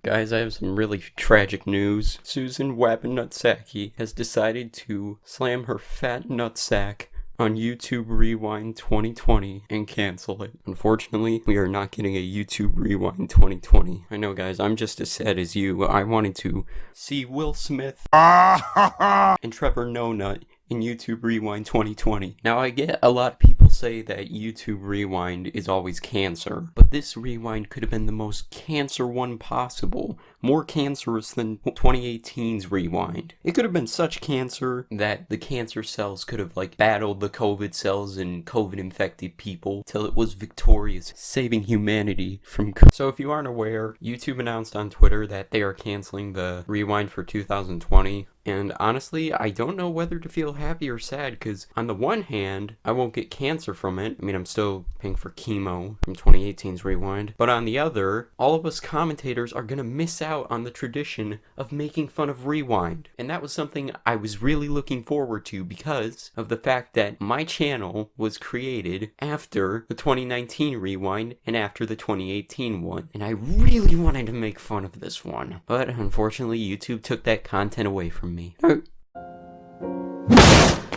Guys, I have some really tragic news. Susan Wabben-Nutsacki has decided to slam her fat nutsack on YouTube Rewind 2020 and cancel it. Unfortunately, we are not getting a YouTube Rewind 2020. I know, guys, I'm just as sad as you. I wanted to see Will Smith and Trevor No Nut in YouTube Rewind 2020. Now, I get a lot of people say that YouTube Rewind is always cancer, but this Rewind could have been the most cancer one possible. More cancerous than 2018's Rewind. It could have been such cancer that the cancer cells could have, battled the COVID cells and COVID-infected people till it was victorious, saving humanity from So if you aren't aware, YouTube announced on Twitter that they are canceling the Rewind for 2020. And honestly, I don't know whether to feel happy or sad, because on the one hand, I won't get cancer from it. I mean, I'm still paying for chemo from 2018's Rewind. But on the other, all of us commentators are gonna miss out on the tradition of making fun of Rewind. And that was something I was really looking forward to because of the fact that my channel was created after the 2019 Rewind and after the 2018 one. And I really wanted to make fun of this one. But unfortunately, YouTube took that content away from me.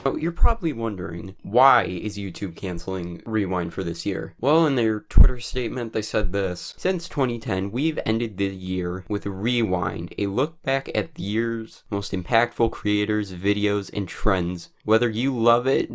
Oh, you're probably wondering, why is YouTube canceling Rewind for this year? Well, in their Twitter statement, they said this: since 2010, we've ended the year with Rewind, a look back at the year's most impactful creators, videos, and trends. Whether you love it,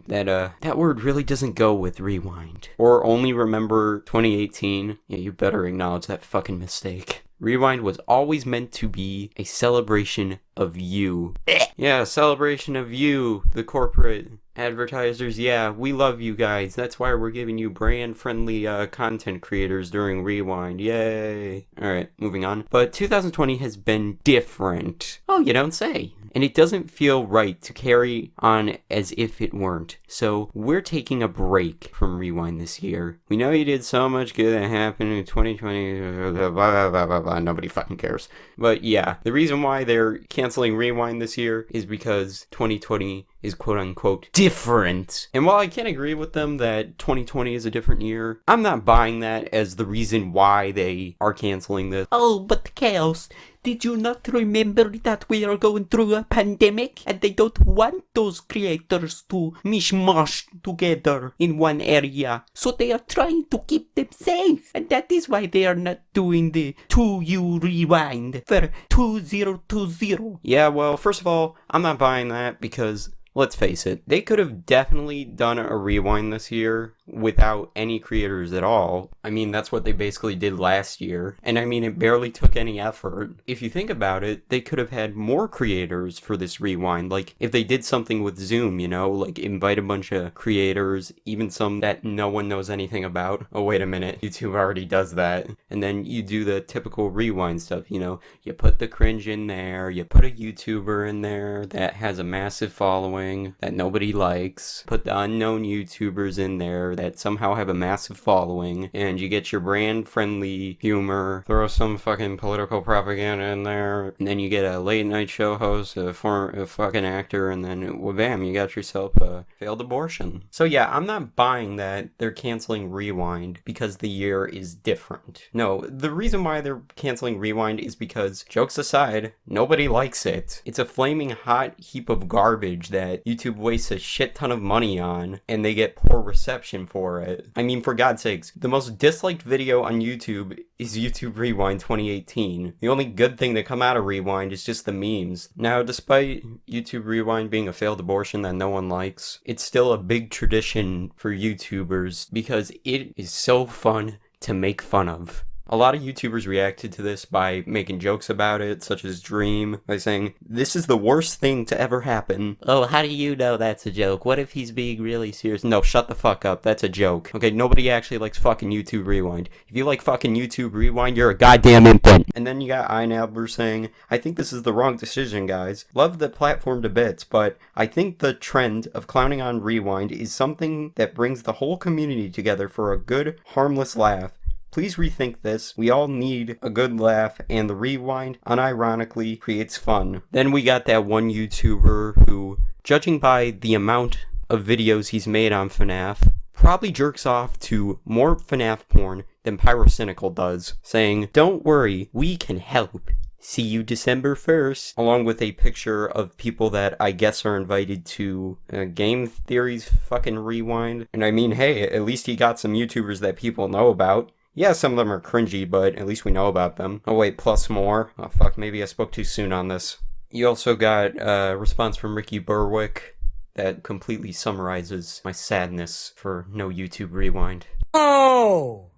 that word really doesn't go with Rewind, or only remember 2018, yeah, you better acknowledge that fucking mistake. Rewind was always meant to be a celebration of you. Yeah, a celebration of you, the corporate advertisers. Yeah, we love you guys. That's why we're giving you brand-friendly content creators during Rewind. Yay! Alright, moving on. But 2020 has been different. Oh, you don't say. And it doesn't feel right to carry on as if it weren't. So we're taking a break from Rewind this year. We know you did so much good that happened in 2020, blah, blah, blah, blah, blah. Nobody fucking cares. But yeah, the reason why they're canceling Rewind this year is because 2020 is quote-unquote different. And while I can't agree with them that 2020 is a different year, I'm not buying that as the reason why they are canceling this. Oh, but Chaos, did you not remember that we are going through a pandemic and they don't want those creators to mishmash together in one area? So they are trying to keep them safe. And that is why they are not doing the 2U Rewind for 2020. Yeah, well, first of all, I'm not buying that because, let's face it, they could have definitely done a Rewind this year without any creators at all. I mean, that's what they basically did last year. And I mean, it barely took any effort. If you think about it, they could have had more creators for this Rewind. Like, if they did something with Zoom, you know, like invite a bunch of creators, even some that no one knows anything about. Oh, wait a minute, YouTube already does that. And then you do the typical Rewind stuff, you know, you put the cringe in there, you put a YouTuber in there that has a massive following that nobody likes, put the unknown YouTubers in there that somehow have a massive following, and you get your brand-friendly humor, throw some fucking political propaganda in there, and then you get a late-night show host, a fucking actor, and then, well, bam, you got yourself a failed abortion. So yeah, I'm not buying that they're canceling Rewind because the year is different. No, the reason why they're canceling Rewind is because, jokes aside, nobody likes it. It's a flaming hot heap of garbage that YouTube wastes a shit ton of money on, and they get poor reception for it. I mean, for God's sakes, the most disliked video on YouTube is YouTube Rewind 2018. The only good thing that come out of Rewind is just the memes. Now, despite YouTube Rewind being a failed abortion that no one likes, it's still a big tradition for YouTubers because it is so fun to make fun of. A lot of YouTubers reacted to this by making jokes about it, such as Dream, by saying, "This is the worst thing to ever happen." Oh, how do you know that's a joke? What if he's being really serious? No, shut the fuck up. That's a joke. Okay, nobody actually likes fucking YouTube Rewind. If you like fucking YouTube Rewind, you're a goddamn infant. And then you got iNabler saying, "I think this is the wrong decision, guys. Love the platform to bits, but I think the trend of clowning on Rewind is something that brings the whole community together for a good, harmless laugh. Please rethink this. We all need a good laugh, and the Rewind, unironically, creates fun." Then we got that one YouTuber who, judging by the amount of videos he's made on FNAF, probably jerks off to more FNAF porn than Pyrocynical does, saying, "Don't worry, we can help. See you December 1st," along with a picture of people that I guess are invited to Game Theory's fucking Rewind. And I mean, hey, at least he got some YouTubers that people know about. Yeah, some of them are cringy, but at least we know about them. Oh wait, plus more. Oh fuck, maybe I spoke too soon on this. You also got a response from Ricky Berwick that completely summarizes my sadness for no YouTube Rewind. Oh,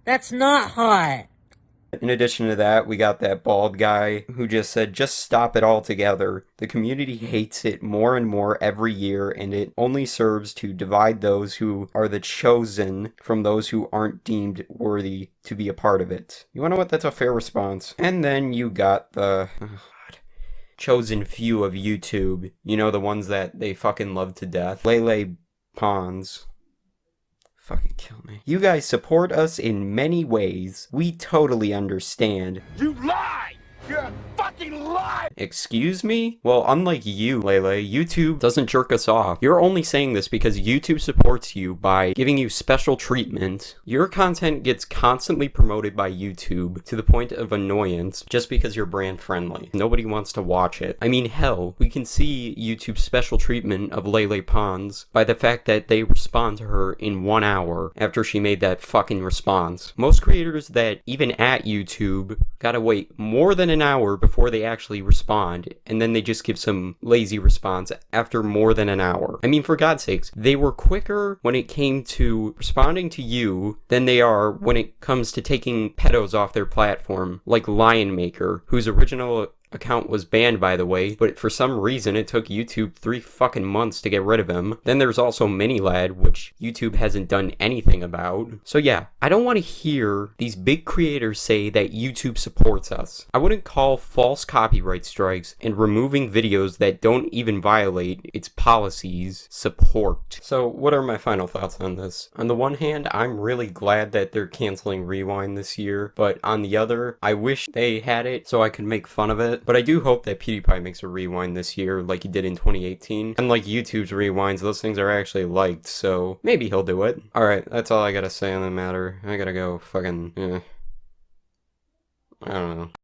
that's not hot. In addition to that, we got that bald guy who just said, "Just stop it altogether. The community hates it more and more every year, and it only serves to divide those who are the chosen from those who aren't deemed worthy to be a part of it." You wanna know what? That's a fair response. And then you got the chosen few of YouTube. You know, the ones that they fucking love to death. Lele Pons. Fucking kill me. "You guys support us in many ways. We totally understand." You lie! You're a fucking lie! Excuse me? Well, unlike you, Lele, YouTube doesn't jerk us off. You're only saying this because YouTube supports you by giving you special treatment. Your content gets constantly promoted by YouTube to the point of annoyance just because you're brand friendly. Nobody wants to watch it. I mean, hell, we can see YouTube's special treatment of Lele Pons by the fact that they respond to her in 1 hour after she made that fucking response. Most creators that even at YouTube gotta wait more than an hour before they actually respond, and then they just give some lazy response after more than an hour. I mean, for God's sakes, they were quicker when it came to responding to you than they are when it comes to taking pedos off their platform, like Lion Maker, whose original account was banned, by the way, but for some reason it took YouTube 3 fucking months to get rid of him. Then there's also Minilad, which YouTube hasn't done anything about. So yeah, I don't want to hear these big creators say that YouTube supports us. I wouldn't call false copyright strikes and removing videos that don't even violate its policies support. So what are my final thoughts on this? On the one hand, I'm really glad that they're canceling Rewind this year, but on the other, I wish they had it so I could make fun of it. But I do hope that PewDiePie makes a Rewind this year like he did in 2018. And like YouTube's Rewinds, those things are actually liked, so maybe he'll do it. Alright, that's all I gotta say on the matter. I gotta go fucking, I don't know.